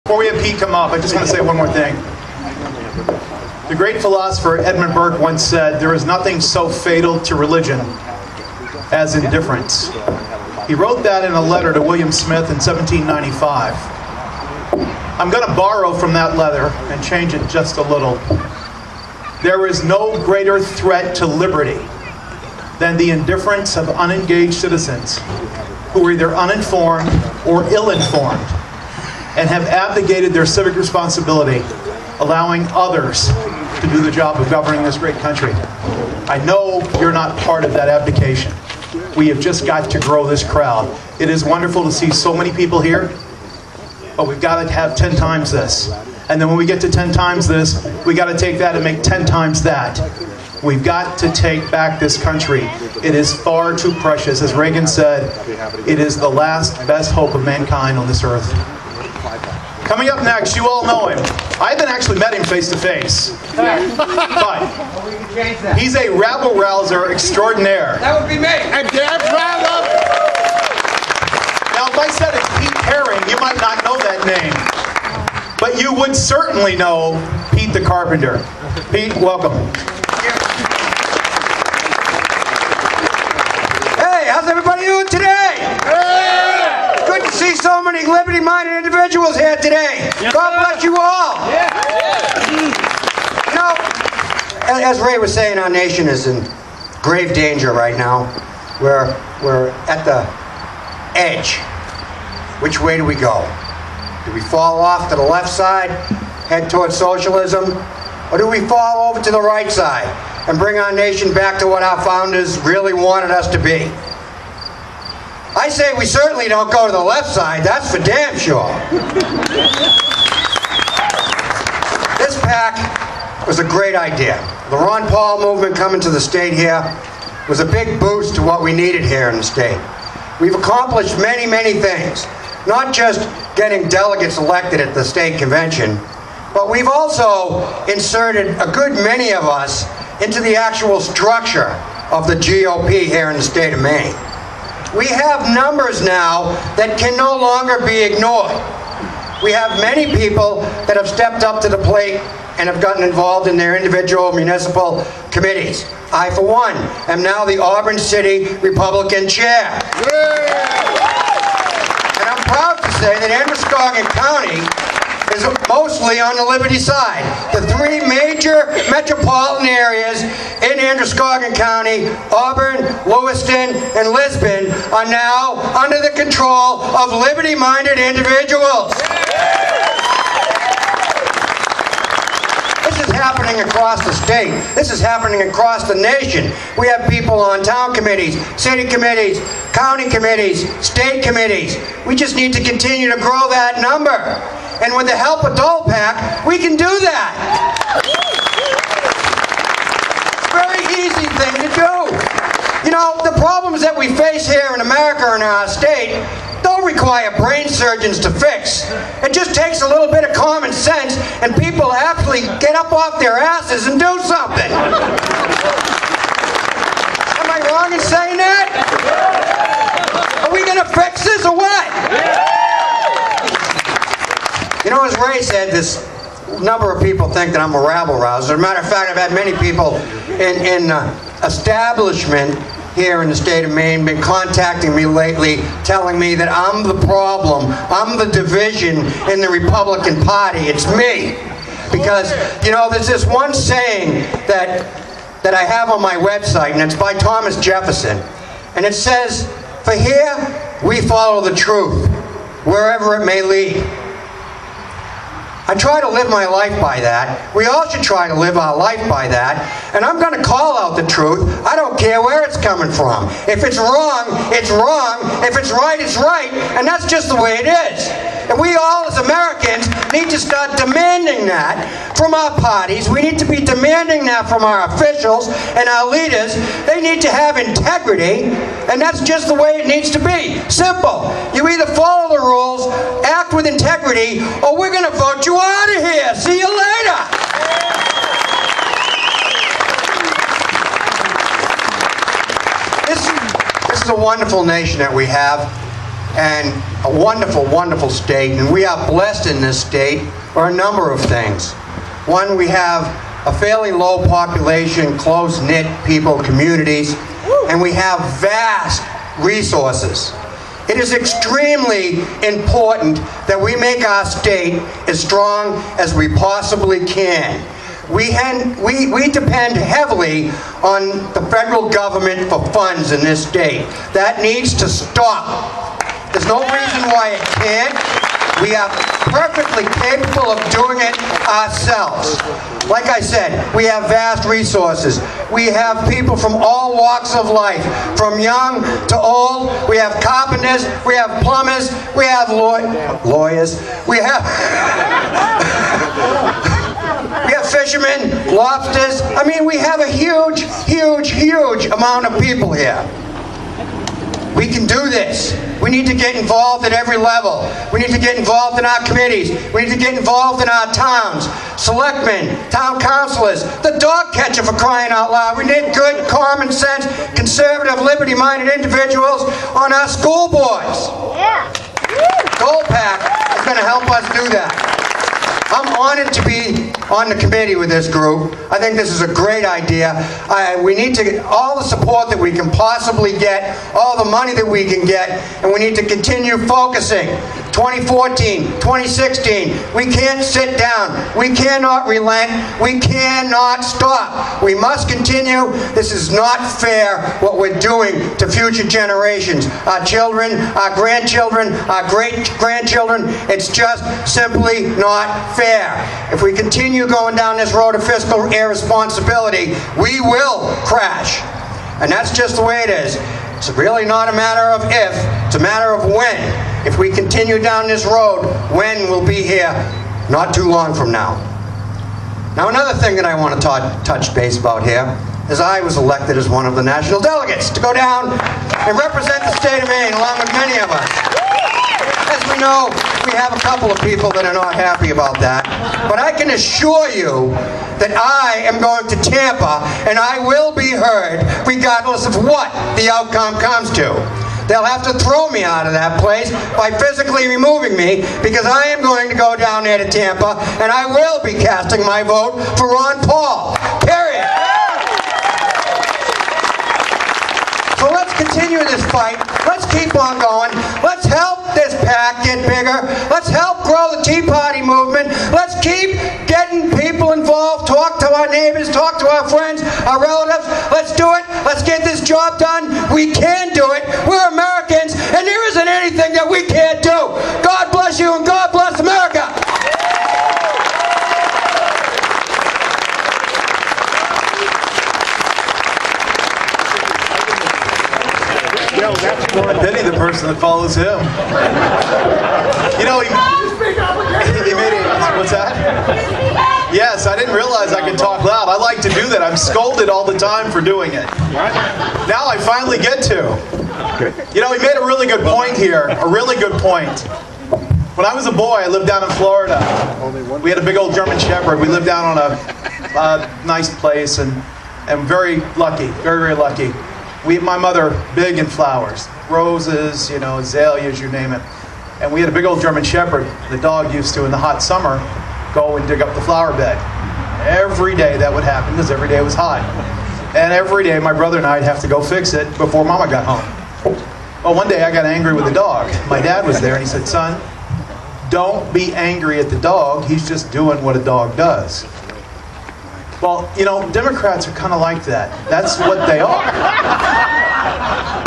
Before we have Pete come up, I just want to say one more thing. The great philosopher Edmund Burke once said, "There is nothing so fatal to religion as indifference." He wrote that in a letter to William Smith in 1795. I'm going to borrow from that letter and change it just a little. There is no greater threat to liberty than the indifference of unengaged citizens who are either uninformed or ill-informed and have abdicated their civic responsibility, allowing others to do the job of governing this great country. I know you're not part of that abdication. We have just got to grow this crowd. It is wonderful to see so many people here, but we've got to have 10 times this. And then when we get to 10 times this, we got to take that and make 10 times that. We've got to take back this country. It is far too precious. As Reagan said, it is the last best hope of mankind on this earth. Coming up next, you all know him. I haven't actually met him face to face, but he's a rabble-rouser extraordinaire. That would be me. And damn proud of it. Now, if I said it's Pete Harring, you might not know that name, but you would certainly know Pete the Carpenter. Pete, welcome. Hey, how's everybody doing today? Good to see so many liberty-minded individuals here today. God bless you all. You know, as Ray was saying, our nation is in grave danger right now. We're at the edge. Which way do we go? Do we fall off to the left side, head towards socialism? Or do we fall over to the right side and bring our nation back to what our founders really wanted us to be? I say we certainly don't go to the left side, that's for damn sure. This PAC was a great idea. The Ron Paul movement coming to the state here was a big boost to what we needed here in the state. We've accomplished many, many things. Not just getting delegates elected at the state convention, but we've also inserted a good many of us into the actual structure of the GOP here in the state of Maine. We have numbers now that can no longer be ignored. We have many people that have stepped up to the plate and have gotten involved in their individual municipal committees. I, for one, am now the Auburn City Republican Chair. And I'm proud to say that Androscoggin County is mostly on the Liberty side. The three major metropolitan areas in Androscoggin County, Auburn, Lewiston, and Lisbon, are now under the control of liberty-minded individuals. This is happening across the state. This is happening across the nation. We have people on town committees, city committees, county committees, state committees. We just need to continue to grow that number. And with the help of DOLPAC, we can do that. It's a very easy thing to do. You know, the problems that we face here in America and in our state don't require brain surgeons to fix. It just takes a little bit of common sense and people actually get up off their asses and do something. Am I wrong in saying that? Are we going to fix this or what? You know, as Ray said, this number of people think that I'm a rabble-rouser. As a matter of fact, I've had many people in establishment here in the state of Maine been contacting me lately, telling me that I'm the problem, I'm the division in the Republican Party. It's me. Because, you know, there's this one saying that I have on my website, and it's by Thomas Jefferson. And it says, "For here, we follow the truth, wherever it may lead." I try to live my life by that. We all should try to live our life by that. And I'm going to call out the truth. I don't care where it's coming from. If it's wrong, it's wrong. If it's right, it's right. And that's just the way it is. And we all, as Americans, need to start demanding that from our parties. We need to be demanding that from our officials and our leaders. They need to have integrity. And that's just the way it needs to be. Simple. You either follow the rules, act with integrity, or we're going to vote you out of here. See you later. This is a wonderful nation that we have. and a wonderful, wonderful state. And we are blessed in this state for a number of things. One, we have a fairly low population, close-knit people, communities, and we have vast resources. It is extremely important that we make our state as strong as we possibly can. We depend heavily on the federal government for funds in this state. That needs to stop. There's no reason why it can't. We are perfectly capable of doing it ourselves. Like I said, we have vast resources. We have people from all walks of life, from young to old. We have carpenters, we have plumbers, we have lawyers, we have we have fishermen, lobsters. I mean, we have a huge, huge, huge amount of people here. We can do this. We need to get involved at every level. We need to get involved in our committees. We need to get involved in our towns. Selectmen, town councilors, the dog catcher, for crying out loud. We need good, common sense, conservative, liberty-minded individuals on our school boards. Yeah. DOLPAC is going to help us do that. I'm honored to be on the committee with this group. I think this is a great idea. We need to get all the support that we can possibly get, all the money that we can get, and we need to continue focusing. 2014, 2016, we can't sit down. We cannot relent. We cannot stop. We must continue. This is not fair what we're doing to future generations. Our children, our grandchildren, our great-grandchildren. It's just simply not fair. If we continue going down this road of fiscal irresponsibility, we will crash. And that's just the way it is. It's really not a matter of if, it's a matter of when. If we continue down this road, when will be here not too long from now. Now, another thing that I want to touch base about here is I was elected as one of the national delegates to go down and represent the state of Maine along with many of us. As we know, we have a couple of people that are not happy about that. But I can assure you that I am going to Tampa and I will be heard regardless of what the outcome comes to. They'll have to throw me out of that place by physically removing me because I am going to go down there to Tampa and I will be casting my vote for Ron Paul. Period. So let's continue this fight. Let's keep on going. Let's help this PAC get bigger. Let's help grow the Tea Party movement. Let's keep getting people involved. Talk to our neighbors. Talk to our friends, our relatives. Let's do it. Let's get this job done. We can do it. We're Americans, and there isn't anything that we can't do. God bless you, and God bless America. I pity the person that follows him. You know, he made it. What's that? Yes, I didn't realize I could talk loud. I like to do that. I'm scolded all the time for doing it. Now I finally get to. You know, he made a really good point here. A really good point. When I was a boy, I lived down in Florida. We had a big old German Shepherd. We lived down on a nice place and very lucky, very, very lucky. My mother, big in flowers, roses, you know, azaleas, you name it. And we had a big old German Shepherd. The dog used to, in the hot summer, go and dig up the flower bed. Every day that would happen because every day it was hot. And every day my brother and I'd have to go fix it before Mama got home. Well, one day I got angry with the dog. My dad was there and he said, "Son, don't be angry at the dog. He's just doing what a dog does." Well, you know, Democrats are kind of like that. That's what they are.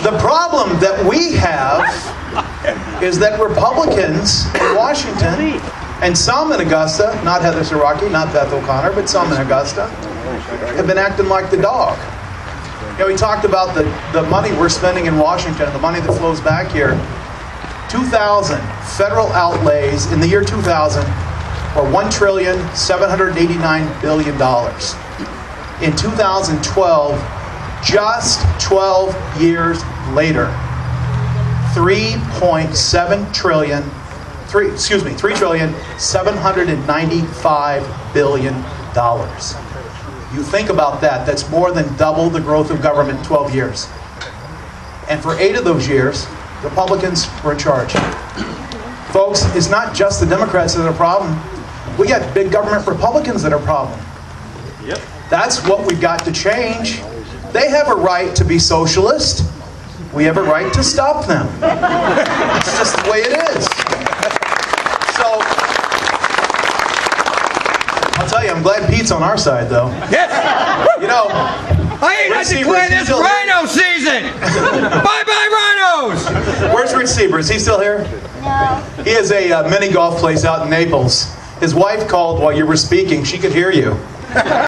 The problem that we have is that Republicans in Washington, and some in Augusta, not Heather Siraki, not Beth O'Connor, but some in Augusta, have been acting like the dog. You know, we talked about the money we're spending in Washington, the money that flows back here. 2,000 federal outlays in the year 2000 or $1,789 billion. In 2012, just 12 years later, $3.7 trillion, $3,795 billion. You think about that, that's more than double the growth of government in 12 years. And for 8 of those years, Republicans were in charge. Folks, it's not just the Democrats that are a problem. We got big government Republicans that are a problem. Yep. That's what we've got to change. They have a right to be socialist. We have a right to stop them. It's just the way it is. So, I'll tell you, I'm glad Pete's on our side, though. Yes. You know, I declare this rhino season. Bye-bye rhinos. where's Rich Sieber? Is he still here? No. He has a mini golf place out in Naples. His wife called while you were speaking. She could hear you.